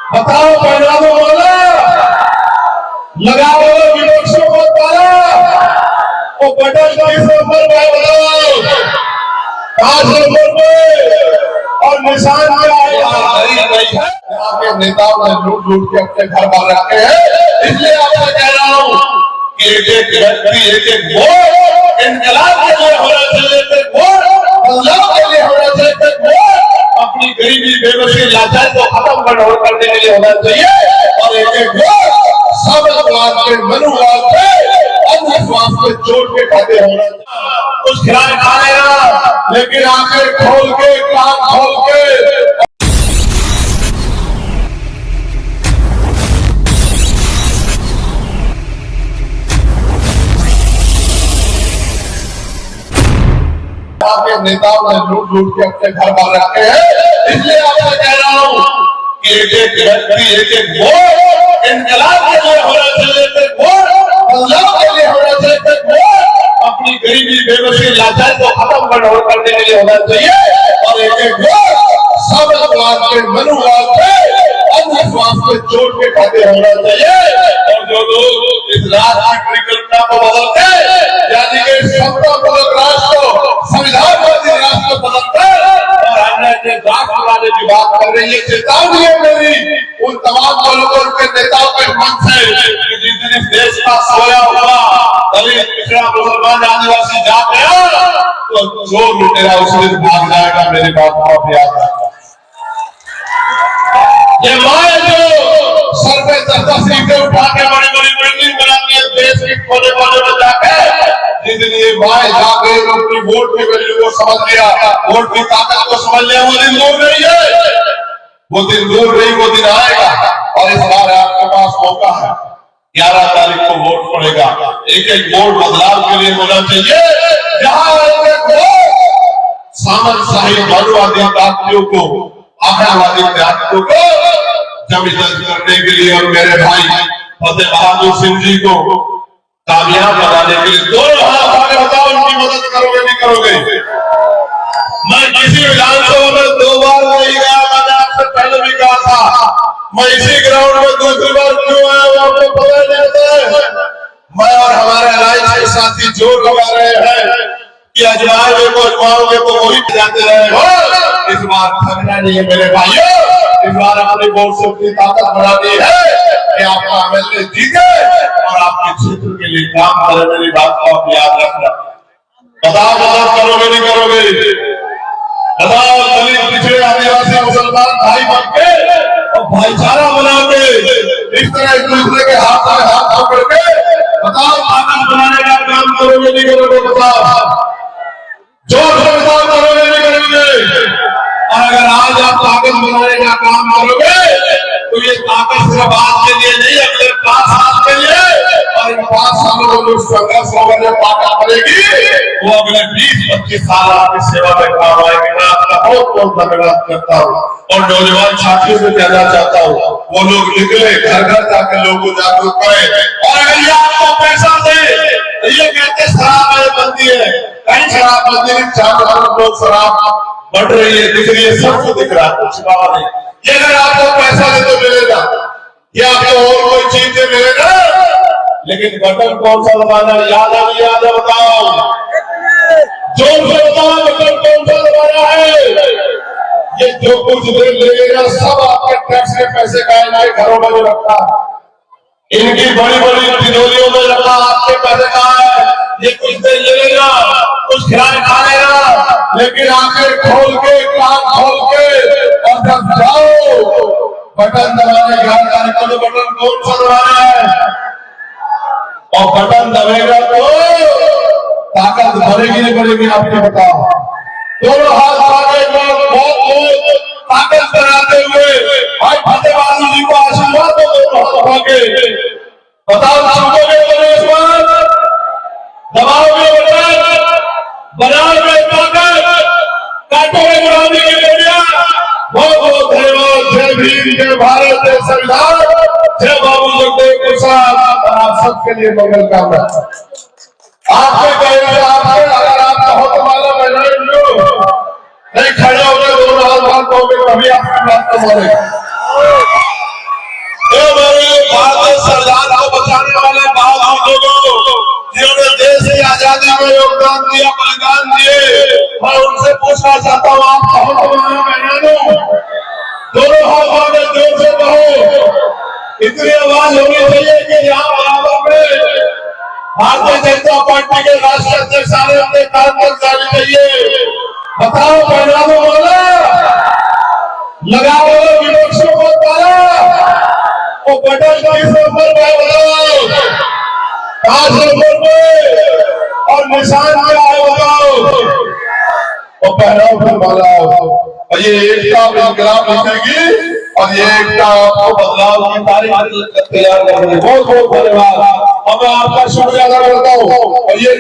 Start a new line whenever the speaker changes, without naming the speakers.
बताओ पहनावो वाला, लगाओ विपक्षों को ताला, वो बटन किस नंबर पे बताओ, 5 नंबर पे, और निशान क्या है? यहाँ के नेताओं ने लूट लूट के अपने घर बार रखे हैं। इसलिए आपसे कह रहा हूँ कि एक एक व्यक्ति एक एक वोट इनकलाब के लिए होना चाहिए, एक वोट बदलाव के लिए होना चाहिए, एक वोट अपनी गरीबी बेबसी लाचारी को खत्म करने के लिए होना चाहिए, और एक एक वोट सामंतवाद के मनुवाद पे अंधविश्वास पे चोट के खाते होना चाहिए। कुछ खिलाए खा लेना, लेकिन आंखें खोल के कान खोल के के नेताओं ने लूट लूट के अपने घर बार रखे हैं। इसलिए आपसे कह रहा हूँ कि एक एक व्यक्ति एक एक वोट इनकलाब के लिए होना चाहिए, एक वोट बदलाव के लिए होना चाहिए, एक वोट अपनी गरीबी बेबसी लाचारी को खत्म करने के लिए होना चाहिए, और एक एक वोट सामंतवाद के मनुवाद पे अंधविश्वास पे चोट के खाते होना चाहिए। और जो लोग इस राष्ट्र की परिकल्पना को बदलते, यानी कि समतापूर्वक राष्ट्र को संविधानवादी राष्ट्र को बदलते और अन्य राष्ट्रवादी की बात कर रही है, चेतावनी है मेरी उन तमाम लोगों के नेताओं के मन से कि जिस दिन इस देश का सोया हुआ दलित पिछड़ा मुसलमान आदिवासी जाग गया तो चोर लुटेरा उस दिन भाग जाएगा। मेरी बात को आप याद रखना। ये माए जो सर पे 10-10 सीटें उठा के बड़ी बड़ी बिल्डिंग बनाती है देश के कोने कोने में जाके, जिस दिन ये माए जाके अपनी वोट की वैल्यू को समझ लिया, वोट की ताकत को समझ लिया, वो दिन दूर नहीं है, वो दिन दूर नहीं, वो दिन आएगा। और इस बार आपके पास मौका है, 11 तारीख को वोट पड़ेगा। एक एक वोट बदलाव के लिए होना चाहिए, जहां एक एक वोट सामंतशाही मनुवादी ताकतों को, आख्यावादी ताकतों को जमीन करने के लिए और मेरे भाई फतेह बहादुर सिंह जी को कामयाब बनाने के लिए दोनों हाथ आगे बताओ, उनकी मदद करोगे नहीं करोगे? मैं किसी विधानसभा में 2 बार नहीं गया, मैंने आपसे पहले भी कहा था, मैं इसी ग्राउंड में दूसरी बार क्यों आया वो आपको पता नहीं है। मैं और हमारे अलायंस के साथी जोर लगा रहे हैं कि अजमाओगे को अजमाओगे तो वही जाते रहे हो। इस बार थकना नहीं है मेरे भाइयों, इस बार अपनी वोट से अपनी ताकत बढ़ानी है कि आपका एमएलए जीते और आपके क्षेत्र के लिए काम करे। मेरी बात को आप याद रखना। बताओ मदद करोगे नहीं करोगे? बताओ दलित पिछड़े आदिवासी मुसलमान भाई बन के और भाईचारा बना के इस तरह एक दूसरे के हाथ में हाथ पकड़ के बताओ ताकत बनाने का काम करोगे नहीं करोगे? बताओ जोर से बताओ करोगे नहीं करोगे? और अगर आज आप ताकत बनाने का काम करोगे तो ये ताकत सिर्फ आज के लिए नहीं, अगले 5 साल के लिए, और इन 5 सालों में जो संघर्ष होकर जो ताकत बनेगी वो अगले 20-25 साल आपकी सेवा में काम आएगी। मैं आपका बहुत बहुत धन्यवाद करता हूँ और नौजवान साथियों से कहना चाहता हूँ वो लोग निकले घर घर जाकर लोगों को जागरूक करें। और अगर ये आपको पैसा दे ये कहते शराब बंदी है, कहीं शराब बंदी नहीं, 4 लोग शराब बढ़ रही है, दिख रही है, सबको दिख रहा है, कुछ बात नहीं। ये अगर आपको पैसा दे तो मिलेगा, ये आपको और कोई चीज से मिलेगा, लेकिन बटन कौन सा दबाना है? याद आ नहीं याद है? बताओ जोर से बताओ, बटन कौन सा दबाना है? ये जो कुछ देर लगेगा सब आपके टैक्स के पैसे का इनाम घरों में जो रखा है, इनकी बड़ी बड़ी तिजोरियों में रखा आपके पैसे का है, ये कुछ देर लगेगा, कुछ खिलाए खा लेगा, लेकिन आंखें खोल के कान खोल के और जब जाओ बटन दबाने का तो बटन कौन सा दबाना है? और बटन दबेगा तो ताकत बढ़ेगी नहीं बढ़ेगी? आपको बताओ। दोनों हाथ आगे बहुत ताकत बनाते हुए भाई फतेह बहादुर जी को आशीर्वाद दो, दोनों हाथ आगे बताओ, चुकोगे तो इस बार दबाओगे बटन, बनाओगे ताकत, काटोगे गुलामी की बेड़ियां। बहुत बहुत धन्यवाद। जय भीम, जय भारत, जय संविधान, जय बाबू जगदेव प्रसाद। और आप सबके लिए मंगल कामना। आपके कहने आपके अगर आप कहो तो माला नहीं खड़े हो गए, दोनों हाथ बात कहोगे तभी आपकी बात तो बोलेगा। भारतीय संविधान को बचाने वाले बागी लोगों जिन्होंने देश की आजादी में योगदान दिया, बलिदान दिए, मैं उनसे पूछना चाहता हूँ, आप कहो तुम्हारा बहनों, दोनों हाथों में जोर से कहो, इतनी आवाज होनी चाहिए कि यहाँ बराबर में भारतीय जनता पार्टी के राष्ट्रीय अध्यक्ष सारे अपने काम पर जाने चाहिए। बताओ बहनों, बोला लगाओ विपक्षों को ताला, वो बटन किस ऊपर बताओ, कहां से ऊपर और निशान क्या है बताओ, वो पहराव पर बनाओ। और ये एकता इंकलाब लिखेगी और ये एकता आपको बदलाव की तारीख तैयार करेगी। बहुत बहुत धन्यवाद और मैं आपका शुक्रिया अदा करता हूँ। और ये